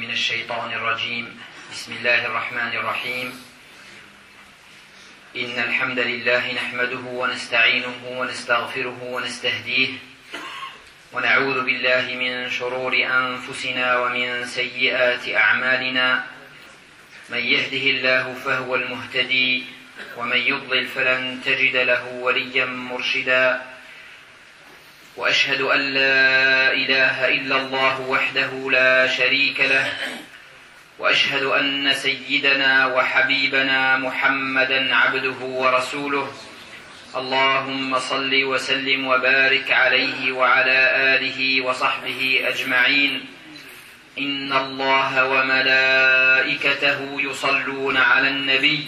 من الشيطان الرجيم بسم الله الرحمن الرحيم إن الحمد لله نحمده ونستعينه ونستغفره ونستهديه ونعوذ بالله من شرور أنفسنا ومن سيئات أعمالنا من يهده الله فهو المهتدي ومن يضلل فلن تجد له وليا مرشدا وأشهد أن لا إله إلا الله وحده لا شريك له وأشهد أن سيدنا وحبيبنا محمدا عبده ورسوله اللهم صل وسلم وبارك عليه وعلى آله وصحبه أجمعين إن الله وملائكته يصلون على النبي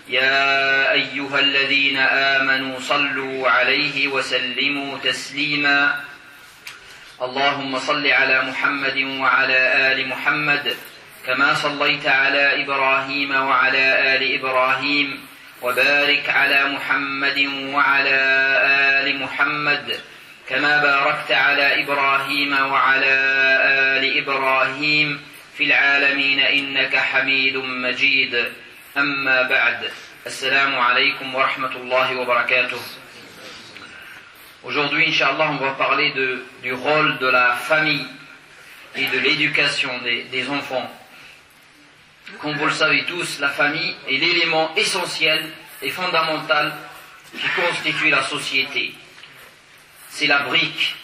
يا أيها الذين آمنوا صلوا عليه وسلموا تسليما اللهم صل على محمد وعلى آل محمد كما صليت على إبراهيم وعلى آل إبراهيم وبارك على محمد وعلى آل محمد كما باركت على إبراهيم وعلى آل إبراهيم في العالمين إنك حميد مجيد أما بعد السلام عليكم ورحمة الله وبركاته. Aujourd'hui, Inch'Allah, on va parler du rôle de la famille et de l'éducation des enfants. Comme vous le savez tous, la famille est l'élément essentiel et fondamental qui constitue la société. C'est la brique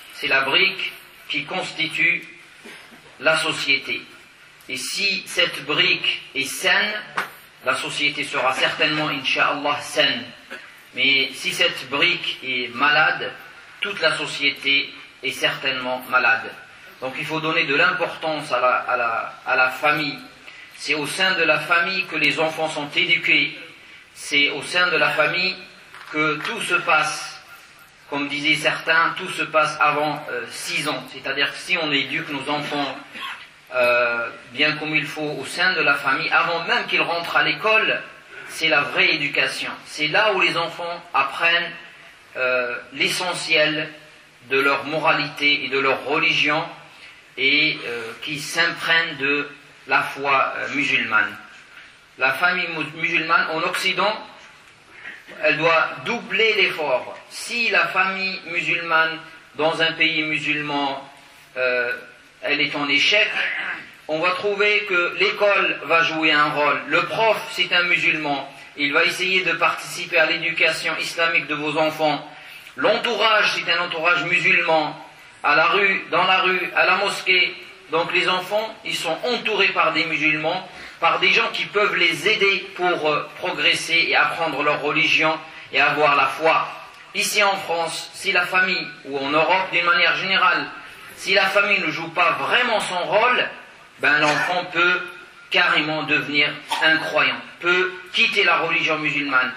qui constitue la société. Et si cette brique est saine, la société sera certainement, Inch'Allah, saine. Mais si cette brique est malade, toute la société est certainement malade. Donc il faut donner de l'importance à la famille. C'est au sein de la famille que les enfants sont éduqués. C'est au sein de la famille que tout se passe. Comme disaient certains, tout se passe avant 6 ans. C'est-à-dire que si on éduque nos enfants bien comme il faut au sein de la famille, avant même qu'ils rentrent à l'école, c'est la vraie éducation. C'est là où les enfants apprennent l'essentiel de leur moralité et de leur religion et qui s'imprègnent de la foi musulmane. La famille musulmane en Occident, elle doit doubler l'effort. Si la famille musulmane dans un pays musulman elle est en échec, on va trouver que l'école va jouer un rôle. Le prof, c'est un musulman, il va essayer de participer à l'éducation islamique de vos enfants. L'entourage, c'est un entourage musulman, à la rue, dans la rue, à la mosquée. Donc les enfants, ils sont entourés par des musulmans, par des gens qui peuvent les aider pour progresser et apprendre leur religion et avoir la foi. Ici en France, si la famille, ou en Europe d'une manière générale, si la famille ne joue pas vraiment son rôle, ben l'enfant peut carrément devenir incroyant, peut quitter la religion musulmane.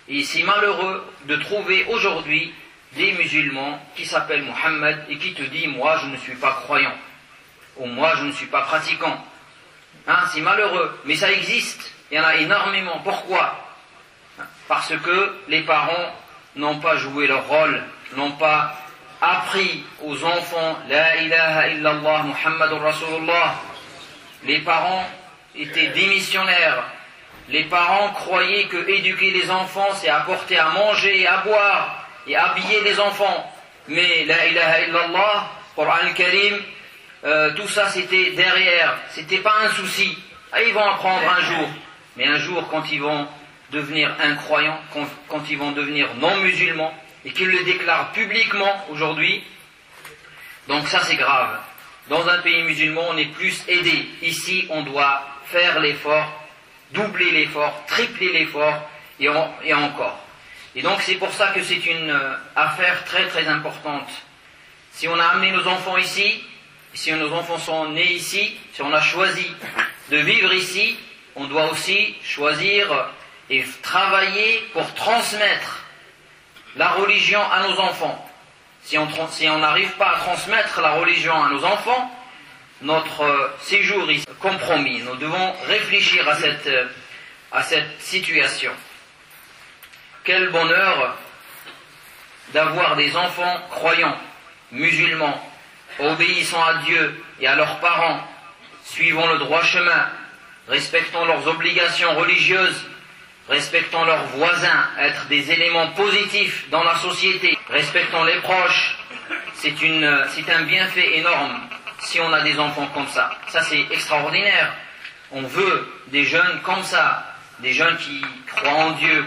Et c'est malheureux de trouver aujourd'hui des musulmans qui s'appellent Mohammed et qui te disent « moi je ne suis pas croyant » ou « moi je ne suis pas pratiquant ». C'est malheureux, mais ça existe, il y en a énormément. Pourquoi? Parce que les parents n'ont pas joué leur rôle, n'ont pas appris aux enfants La ilaha illallah Muhammadur Rasulullah. Les parents étaient démissionnaires. Les parents croyaient que éduquer les enfants c'est apporter à manger et à boire et habiller les enfants. Mais La ilaha illallah, Coran al-Karim, tout ça c'était derrière, c'était pas un souci. Ils vont apprendre un jour, mais un jour quand ils vont devenir incroyants, quand ils vont devenir non musulmans, et qu'ils le déclarent publiquement aujourd'hui, donc ça c'est grave. Dans un pays musulman, on est plus aidé. Ici, on doit faire l'effort, doubler l'effort, tripler l'effort, et encore. Et donc c'est pour ça que c'est une affaire très très importante. Si on a amené nos enfants ici, si nos enfants sont nés ici, si on a choisi de vivre ici, on doit aussi choisir et travailler pour transmettre la religion à nos enfants. Si on n'arrive pas à transmettre la religion à nos enfants, notre séjour est compromis. Nous devons réfléchir à cette situation. Quel bonheur d'avoir des enfants croyants, musulmans, obéissant à Dieu et à leurs parents, suivons le droit chemin, respectons leurs obligations religieuses, respectons leurs voisins, être des éléments positifs dans la société, respectons les proches. C'est un bienfait énorme si on a des enfants comme ça. Ça, c'est extraordinaire. On veut des jeunes comme ça, des jeunes qui croient en Dieu,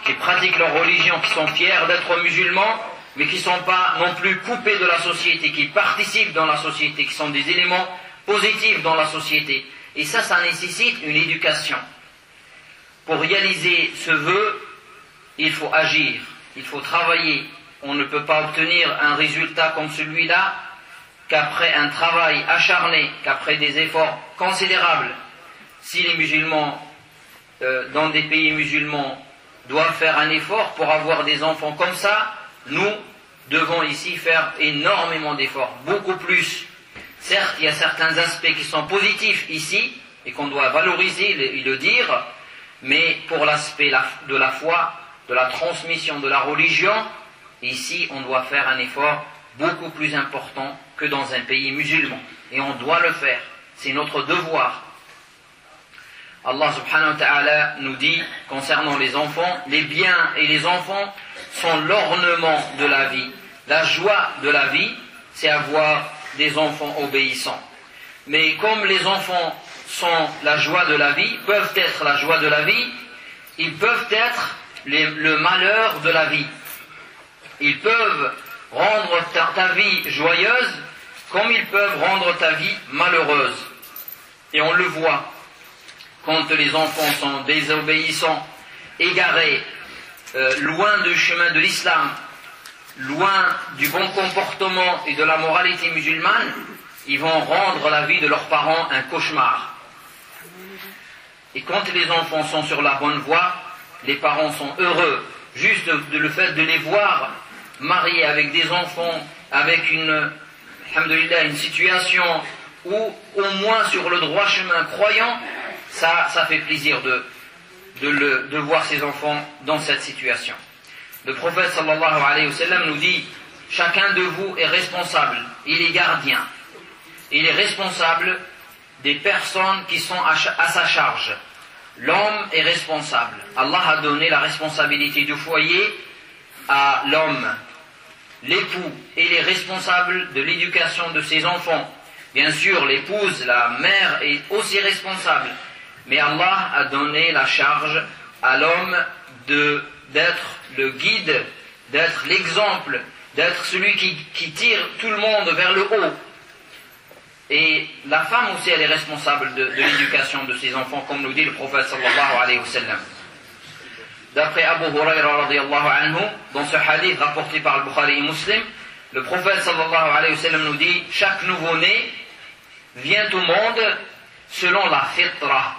qui pratiquent leur religion, qui sont fiers d'être musulmans, mais qui ne sont pas non plus coupés de la société, qui participent dans la société, qui sont des éléments positifs dans la société. Et ça nécessite une éducation. Pour réaliser ce vœu, il faut agir, il faut travailler. On ne peut pas obtenir un résultat comme celui-là qu'après un travail acharné, qu'après des efforts considérables. Si les musulmans, dans des pays musulmans, doivent faire un effort pour avoir des enfants comme ça, nous devons ici faire énormément d'efforts, beaucoup plus. Certes, il y a certains aspects qui sont positifs ici, et qu'on doit valoriser et le dire, mais pour l'aspect de la foi, de la transmission de la religion, ici on doit faire un effort beaucoup plus important que dans un pays musulman. Et on doit le faire, c'est notre devoir. Allah subhanahu wa ta'ala nous dit, concernant les enfants, les biens et les enfants sont l'ornement de la vie. La joie de la vie, c'est avoir des enfants obéissants. Mais comme les enfants sont la joie de la vie, peuvent être la joie de la vie, ils peuvent être le malheur de la vie. Ils peuvent rendre ta vie joyeuse, comme ils peuvent rendre ta vie malheureuse. Et on le voit, quand les enfants sont désobéissants, égarés, loin du chemin de l'islam, loin du bon comportement et de la moralité musulmane, ils vont rendre la vie de leurs parents un cauchemar. Et quand les enfants sont sur la bonne voie, les parents sont heureux. Juste le fait de les voir mariés avec des enfants, avec une situation où, au moins sur le droit chemin croyant, ça fait plaisir de voir ces enfants dans cette situation. Le prophète sallallahu alayhi wa sallam nous dit, chacun de vous est responsable, il est gardien. Il est responsable des personnes qui sont à sa charge. L'homme est responsable. Allah a donné la responsabilité du foyer à l'homme. L'époux, il est responsable de l'éducation de ses enfants. Bien sûr, l'épouse, la mère est aussi responsable. Mais Allah a donné la charge à l'homme d'être le guide, d'être l'exemple, d'être celui qui tire tout le monde vers le haut. Et la femme aussi, elle est responsable de l'éducation de ses enfants, comme nous dit le prophète sallallahu alayhi wa sallam. D'après Abu Huraira radiyallahu anhu, dans ce hadith rapporté par le Bukhari et Muslim, le prophète sallallahu alayhi wa sallam nous dit, chaque nouveau-né vient au monde selon la fitra.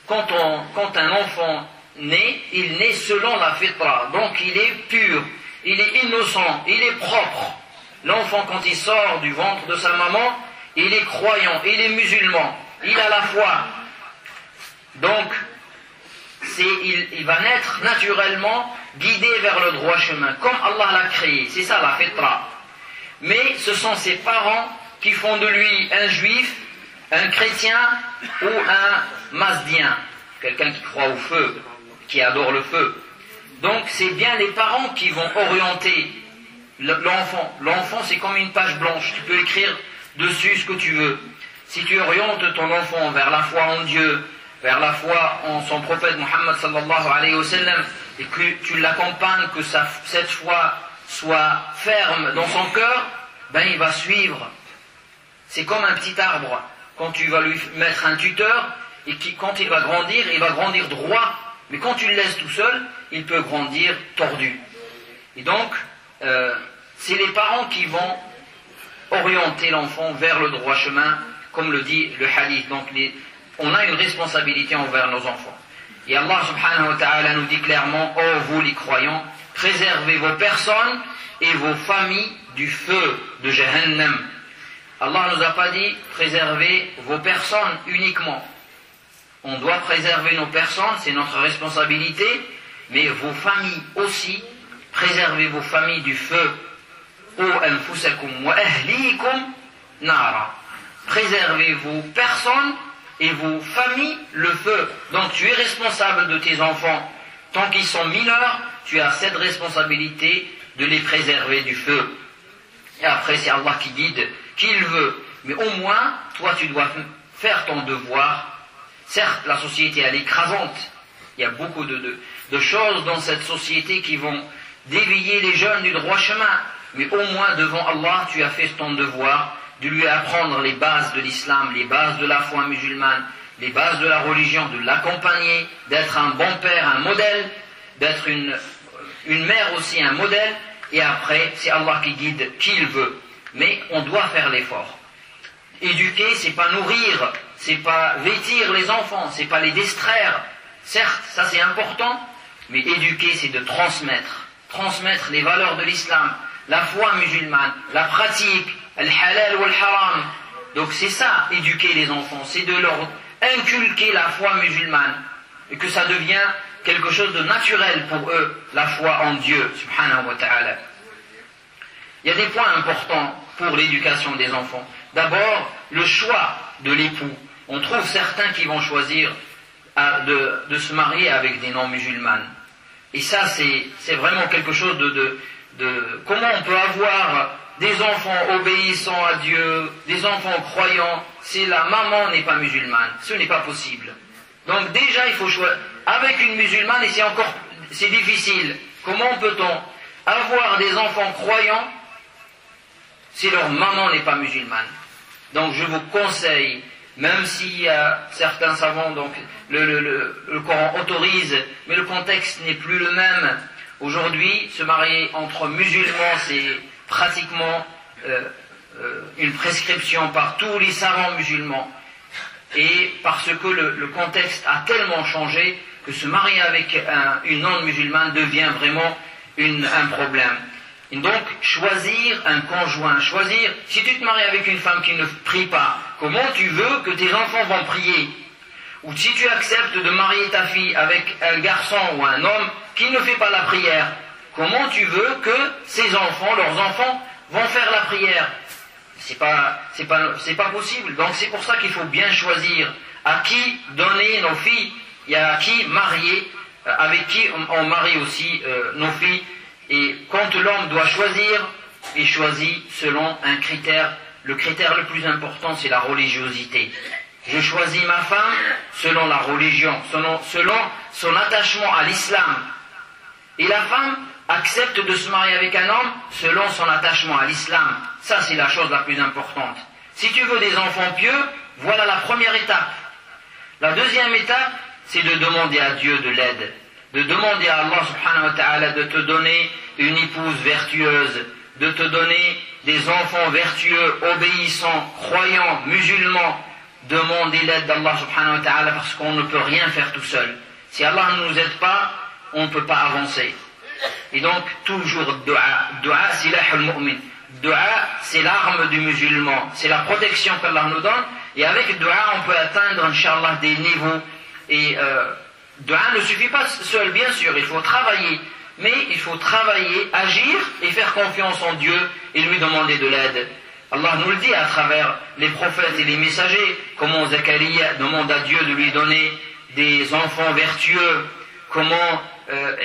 Quand un enfant naît, il naît selon la fitra, donc il est pur, il est innocent, il est propre. L'enfant, quand il sort du ventre de sa maman, il est croyant, il est musulman, il a la foi. Donc, il va naître naturellement guidé vers le droit chemin, comme Allah l'a créé. C'est ça la fitra. Mais ce sont ses parents qui font de lui un juif, un chrétien ou un masdien, quelqu'un qui croit au feu, qui adore le feu. Donc, c'est bien les parents qui vont orienter l'enfant. L'enfant, c'est comme une page blanche. Tu peux écrire dessus ce que tu veux. Si tu orientes ton enfant vers la foi en Dieu, vers la foi en son prophète Muhammad sallallahu alayhi wa sallam, et que tu l'accompagnes, que cette foi soit ferme dans son cœur, ben il va suivre. C'est comme un petit arbre. Quand tu vas lui mettre un tuteur, et quand il va grandir droit, mais quand tu le laisses tout seul, il peut grandir tordu. Et donc, c'est les parents qui vont orienter l'enfant vers le droit chemin, comme le dit le hadith. Donc, on a une responsabilité envers nos enfants. Et Allah subhanahu wa ta'ala nous dit clairement, ô vous les croyants, préservez vos personnes et vos familles du feu de Jahannam. Allah ne nous a pas dit préservez vos personnes uniquement. On doit préserver nos personnes, c'est notre responsabilité, mais vos familles aussi, préservez vos familles du feu. Qu anfusakum wa ahlikum nara. préservez vos personnes et vos familles le feu. Donc tu es responsable de tes enfants. Tant qu'ils sont mineurs, tu as cette responsabilité de les préserver du feu. Et après, c'est Allah qui guide qui il veut. Mais au moins, toi, tu dois faire ton devoir. Certes, la société, elle est écrasante. Il y a beaucoup de choses dans cette société qui vont dévier les jeunes du droit chemin. Mais au moins, devant Allah, tu as fait ton devoir de lui apprendre les bases de l'islam, les bases de la foi musulmane, les bases de la religion, de l'accompagner, d'être un bon père, un modèle, d'être une mère aussi, un modèle. Et après, c'est Allah qui guide qui il veut. Mais on doit faire l'effort. Éduquer, c'est pas nourrir, c'est pas vêtir les enfants, c'est pas les distraire. Certes, ça c'est important, mais éduquer, c'est de transmettre les valeurs de l'islam, la foi musulmane, la pratique, le halal ou le haram. Donc c'est ça, éduquer les enfants, c'est de leur inculquer la foi musulmane, et que ça devient quelque chose de naturel pour eux, la foi en Dieu, subhanahu wa ta'ala. Il y a des points importants pour l'éducation des enfants. D'abord, le choix de l'époux. On trouve certains qui vont choisir de se marier avec des non-musulmanes. Et ça, c'est vraiment quelque chose comment on peut avoir des enfants obéissants à Dieu, des enfants croyants, si la maman n'est pas musulmane. Ce n'est pas possible. Donc déjà, il faut choisir. Avec une musulmane, et c'est difficile. Comment peut-on avoir des enfants croyants si leur maman n'est pas musulmane? Donc je vous conseille, même si certains savants, donc le Coran autorise, mais le contexte n'est plus le même. Aujourd'hui, se marier entre musulmans, c'est pratiquement une prescription par tous les savants musulmans. Et parce que le contexte a tellement changé que se marier avec une non-musulmane devient vraiment un problème. Et donc, choisir un conjoint, si tu te maries avec une femme qui ne prie pas, comment tu veux que tes enfants vont prier? Ou si tu acceptes de marier ta fille avec un garçon ou un homme qui ne fait pas la prière, comment tu veux que leurs enfants, vont faire la prière? C'est pas possible. Donc c'est pour ça qu'il faut bien choisir à qui donner nos filles et à qui marier, avec qui on marie aussi nos filles. Et quand l'homme doit choisir, il choisit selon un critère. Le critère le plus important, c'est la religiosité. Je choisis ma femme selon la religion, selon son attachement à l'islam. Et la femme accepte de se marier avec un homme selon son attachement à l'islam. Ça, c'est la chose la plus importante. Si tu veux des enfants pieux, voilà la première étape. La deuxième étape, c'est de demander à Dieu de l'aide. De demander à Allah subhanahu wa ta'ala de te donner une épouse vertueuse, de te donner des enfants vertueux, obéissants, croyants, musulmans. Demander l'aide d'Allah subhanahu wa ta'ala parce qu'on ne peut rien faire tout seul. Si Allah ne nous aide pas, on ne peut pas avancer. Et donc, toujours dua silahul mu'min. Dua, c'est l'arme du musulman. C'est la protection qu'Allah nous donne. Et avec dua, on peut atteindre, Inch'Allah, des niveaux. Et dua ne suffit pas seul, bien sûr. Il faut travailler. Mais il faut travailler, agir et faire confiance en Dieu et lui demander de l'aide. Allah nous le dit à travers les prophètes et les messagers, comment Zakaria demande à Dieu de lui donner des enfants vertueux, comment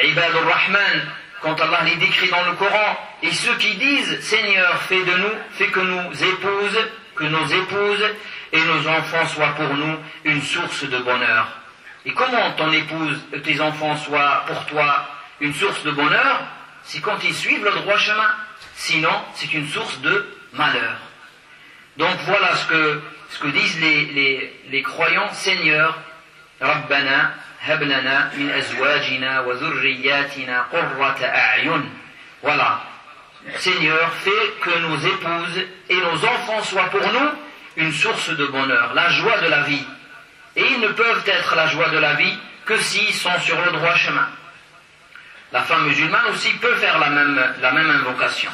Ibadur Rahman, quand Allah les décrit dans le Coran, et ceux qui disent Seigneur, fais que nos épouses et nos enfants soient pour nous une source de bonheur. Et comment tes enfants soient pour toi une source de bonheur? C'est quand ils suivent le droit chemin. Sinon, c'est une source de malheur. Donc voilà ce que disent les croyants. Seigneur, Rabbana, hablana min azwajina wa dhurriyyatina qurrata a'yun. Voilà. Seigneur, fais que nos épouses et nos enfants soient pour nous une source de bonheur, la joie de la vie. Et ils ne peuvent être la joie de la vie que s'ils sont sur le droit chemin. La femme musulmane aussi peut faire la même invocation.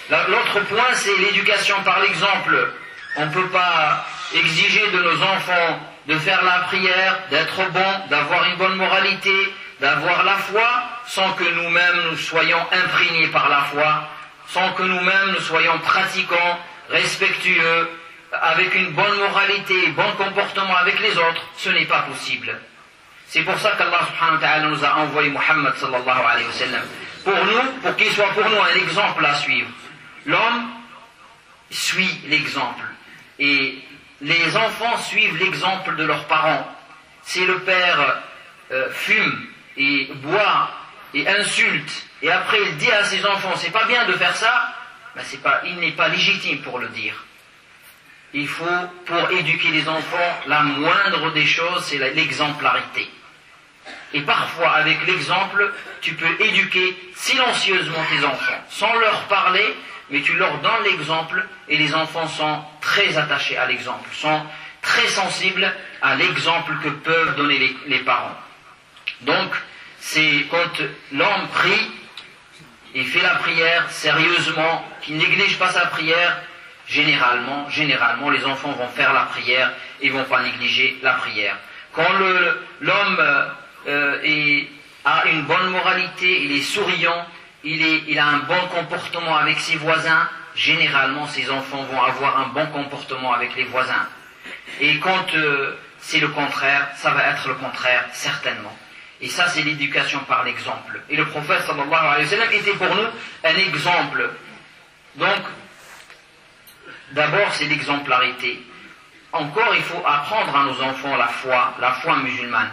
L'autre point, c'est l'éducation par l'exemple. On ne peut pas exiger de nos enfants de faire la prière, d'être bons, d'avoir une bonne moralité, d'avoir la foi, sans que nous-mêmes nous soyons imprégnés par la foi, sans que nous-mêmes nous soyons pratiquants, respectueux, avec une bonne moralité, bon comportement avec les autres, ce n'est pas possible. C'est pour ça qu'Allah subhanahu wa ta'ala nous a envoyé Muhammad sallallahu alayhi wa sallam. Pour qu'il soit pour nous un exemple à suivre. L'homme suit l'exemple. Et les enfants suivent l'exemple de leurs parents. Si le père fume et boit et insulte, et après il dit à ses enfants, c'est pas bien de faire ça, ben il n'est pas légitime pour le dire. Il faut, pour éduquer les enfants, la moindre des choses, c'est l'exemplarité. Et parfois, avec l'exemple, tu peux éduquer silencieusement tes enfants, sans leur parler, mais tu leur donnes l'exemple, et les enfants sont très attachés à l'exemple, sont très sensibles à l'exemple que peuvent donner les parents. Donc, c'est quand l'homme prie, il fait la prière sérieusement, qu'il ne néglige pas sa prière, généralement, les enfants vont faire la prière et ne vont pas négliger la prière. Quand l'homme a une bonne moralité, il est souriant, il a un bon comportement avec ses voisins, généralement ses enfants vont avoir un bon comportement avec les voisins. Et quand c'est le contraire, ça va être le contraire, certainement. Et ça, c'est l'éducation par l'exemple. Et le prophète sallallahu alayhi wa sallam était pour nous un exemple. Donc, d'abord, c'est l'exemplarité. Encore, il faut apprendre à nos enfants la foi musulmane.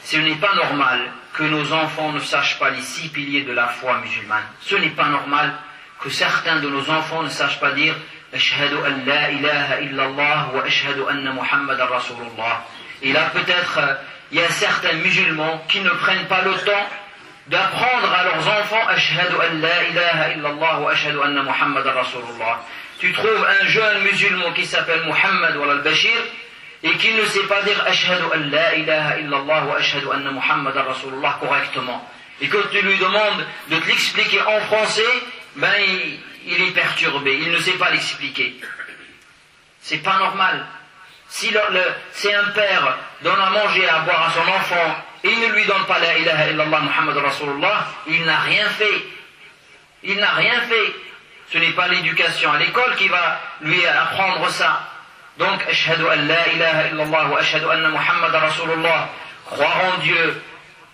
Ce n'est pas normal que nos enfants ne sachent pas les 6 piliers de la foi musulmane. Ce n'est pas normal que certains de nos enfants ne sachent pas dire « Ashhadu an la ilaha illallah wa ashhadu anna Muhammadan Rasulullah ». Et là, peut-être, il y a certains musulmans qui ne prennent pas le temps d'apprendre à leurs enfants « Ashhadu an la ilaha illallah wa ashhadu anna Muhammadan Rasulullah ». Tu trouves un jeune musulman qui s'appelle Muhammad ou al-Bashir et qui ne sait pas dire Ashhadu an la ilaha illallah wa ashhadu anna Muhammadan Rasulullah correctement. Et quand tu lui demandes de te l'expliquer en français, ben il est perturbé, il ne sait pas l'expliquer. C'est pas normal. Si un père donne à manger et à boire à son enfant et il ne lui donne pas la ilaha illallah Muhammadan Rasulullah, il n'a rien fait. Il n'a rien fait. Ce n'est pas l'éducation à l'école qui va lui apprendre ça. Donc, ashhadu an la ilaha illallah wa ashhadu anna Muhammadan Rasulullah, croire en Dieu,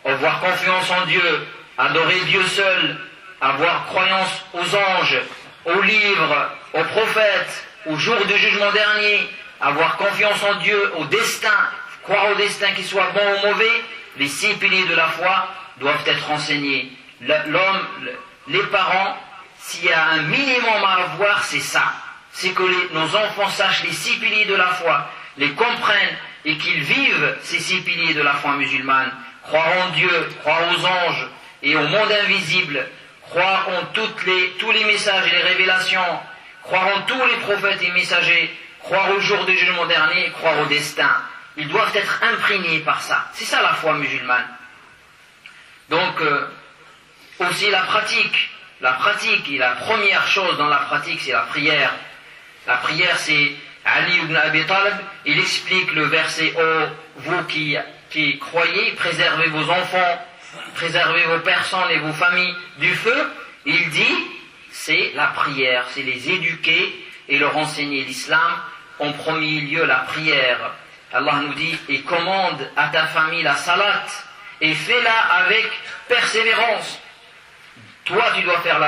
avoir confiance en Dieu, adorer Dieu seul, avoir croyance aux anges, aux livres, aux prophètes, au jour du jugement dernier, avoir confiance en Dieu, au destin, croire au destin qu'il soit bon ou mauvais, les 6 piliers de la foi doivent être enseignés. L'homme, les parents, s'il y a un minimum à avoir, c'est ça. C'est que nos enfants sachent les 6 piliers de la foi, les comprennent et qu'ils vivent ces 6 piliers de la foi musulmane. Croire en Dieu, croire aux anges et au monde invisible, croire en tous les messages et les révélations, croire en tous les prophètes et messagers, croire au jour du jugement dernier, croire au destin. Ils doivent être imprégnés par ça. C'est ça la foi musulmane. Donc, aussi la pratique. La pratique, et la première chose dans la pratique, c'est la prière. La prière, c'est Ali ibn Abi Talib, il explique le verset « Oh, vous qui croyez, préservez vos enfants, préservez vos personnes et vos familles du feu », il dit, c'est la prière, c'est les éduquer et leur enseigner l'islam, en premier lieu la prière. Allah nous dit « Et commande à ta famille la salat, et fais-la avec persévérance ». Toi, tu dois faire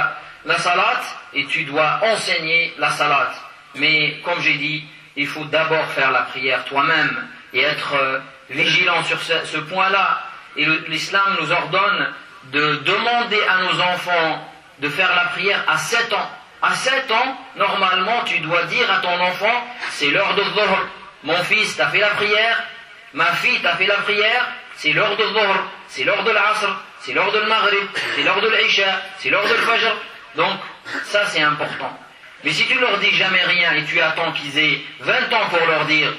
la salat et tu dois enseigner la salat. Mais, comme j'ai dit, il faut d'abord faire la prière toi-même et être vigilant sur ce point-là. Et l'islam nous ordonne de demander à nos enfants de faire la prière à 7 ans. À 7 ans, normalement, tu dois dire à ton enfant, c'est l'heure de dhuhr. Mon fils, t'as fait la prière. Ma fille, t'as fait la prière. C'est l'heure de dhuhr. C'est l'heure de l'asr. C'est l'heure de l'Maghrib, c'est l'heure de l'Isha, c'est l'heure de l'Fajr. Donc, ça c'est important. Mais si tu leur dis jamais rien et tu attends qu'ils aient 20 ans pour leur dire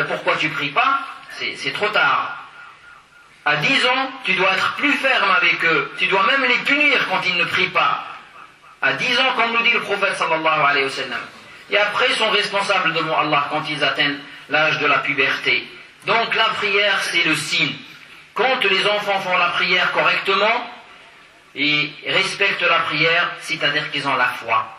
pourquoi tu pries pas, c'est trop tard. À 10 ans, tu dois être plus ferme avec eux. Tu dois même les punir quand ils ne prient pas. À 10 ans, comme nous dit le prophète sallallahu alayhi wa sallam. Et après, ils sont responsables devant Allah quand ils atteignent l'âge de la puberté. Donc la prière, c'est le signe. Quand les enfants font la prière correctement et respectent la prière, c'est-à-dire qu'ils ont la foi.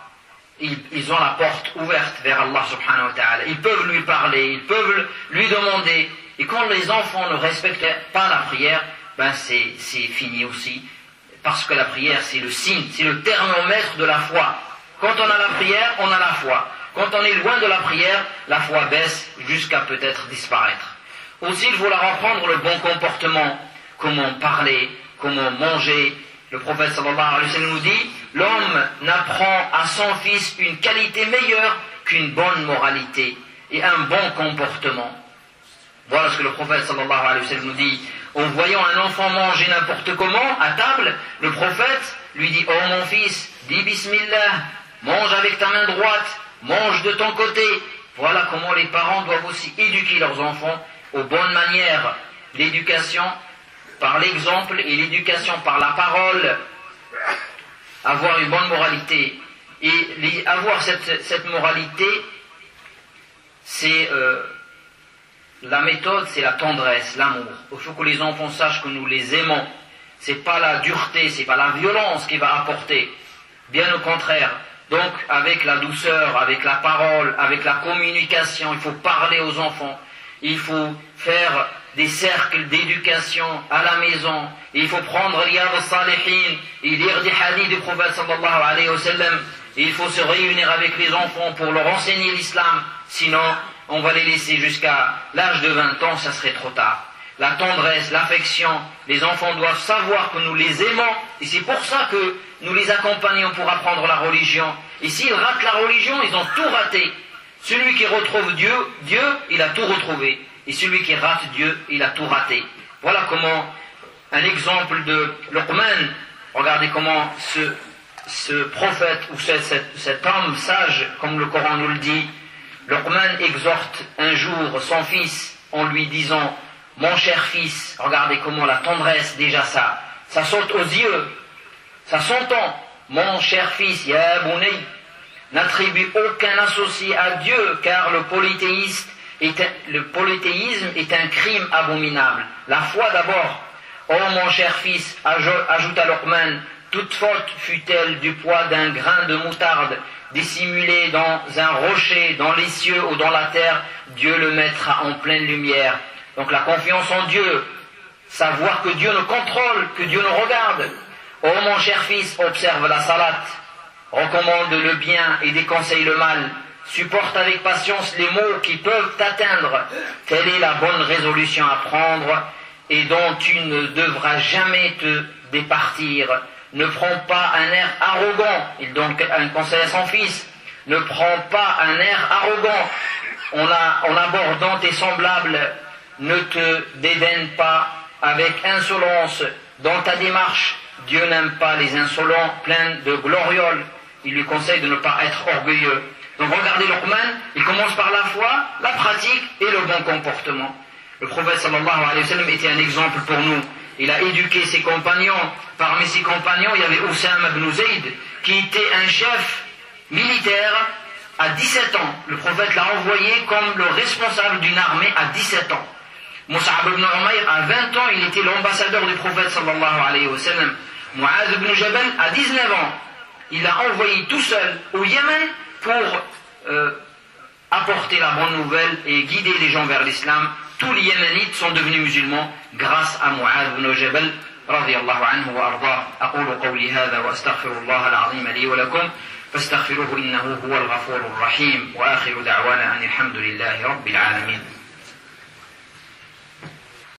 ils ont la porte ouverte vers Allah subhanahu wa ta'ala. Ils peuvent lui parler, ils peuvent lui demander. Et quand les enfants ne respectent pas la prière, ben c'est fini aussi. Parce que la prière, c'est le signe, c'est le thermomètre de la foi. Quand on a la prière, on a la foi. Quand on est loin de la prière, la foi baisse jusqu'à peut-être disparaître. Aussi, il faut leur apprendre le bon comportement, comment parler, comment manger. Le prophète sallallahu alayhi wa sallam nous dit, l'homme n'apprend à son fils une qualité meilleure qu'une bonne moralité et un bon comportement. Voilà ce que le prophète sallallahu alayhi wa sallam nous dit. En voyant un enfant manger n'importe comment à table, le prophète lui dit, oh mon fils, dis bismillah, mange avec ta main droite, mange de ton côté. Voilà comment les parents doivent aussi éduquer leurs enfants aux bonnes manières. L'éducation par l'exemple et l'éducation par la parole, avoir une bonne moralité. Et avoir cette moralité, c'est la méthode, c'est la tendresse, l'amour. Il faut que les enfants sachent que nous les aimons. C'est pas la dureté, c'est pas la violence qui va apporter. Bien au contraire. Donc, avec la douceur, avec la parole, avec la communication, il faut parler aux enfants. Il faut faire des cercles d'éducation à la maison. Il faut prendre Riyad al-Salihin et lire des hadiths du prophète sallallahu alayhi wa sallam. Il faut se réunir avec les enfants pour leur enseigner l'islam. Sinon, on va les laisser jusqu'à l'âge de 20 ans, ça serait trop tard. La tendresse, l'affection, les enfants doivent savoir que nous les aimons. Et c'est pour ça que nous les accompagnons pour apprendre la religion. Et s'ils ratent la religion, ils ont tout raté. Celui qui retrouve Dieu, il a tout retrouvé. Et celui qui rate Dieu, il a tout raté. Voilà comment, un exemple de Luqman, regardez comment ce prophète ou cet homme sage, comme le Coran nous le dit, Luqman exhorte un jour son fils en lui disant, mon cher fils, regardez comment la tendresse, déjà ça saute aux yeux, ça s'entend. Mon cher fils, ya bunay, n'attribue aucun associé à Dieu, car le polythéisme est un crime abominable. La foi d'abord. Oh mon cher fils, ajouta Luqman, toute faute fût-elle du poids d'un grain de moutarde, dissimulé dans un rocher, dans les cieux ou dans la terre, Dieu le mettra en pleine lumière. Donc la confiance en Dieu, savoir que Dieu nous contrôle, que Dieu nous regarde. Oh mon cher fils, observe la salat, recommande le bien et déconseille le mal, supporte avec patience les maux qui peuvent t'atteindre. Telle est la bonne résolution à prendre et dont tu ne devras jamais te départir. Ne prends pas un air arrogant, il donne un conseil à son fils, ne prends pas un air arrogant en abordant tes semblables, ne te dédaigne pas avec insolence dans ta démarche. Dieu n'aime pas les insolents pleins de glorioles, il lui conseille de ne pas être orgueilleux. Donc regardez Luqman, il commence par la foi, la pratique et le bon comportement. Le prophète sallallahu alayhi wa sallam était un exemple pour nous. Il a éduqué ses compagnons. Parmi ses compagnons, il y avait Oussama ibn Zayd, qui était un chef militaire à 17 ans. Le prophète l'a envoyé comme le responsable d'une armée à 17 ans. Mus'ab ibn Umayr, à 20 ans, il était l'ambassadeur du prophète sallallahu alayhi wa sallam. Mu'adh ibn Jabal, à 19 ans, il l'a envoyé tout seul au Yémen pour apporter la bonne nouvelle et guider les gens vers l'islam. Tous les Yéménites sont devenus musulmans grâce à Mu'adh ibn Jabal رضي الله عنه وأرضاه. أقول قولي هذا وأستغفر الله العظيم لي ولكم فاستغفروه إنه هو الغفور الرحيم وآخر دعوانا أن الحمد لله رب العالمين.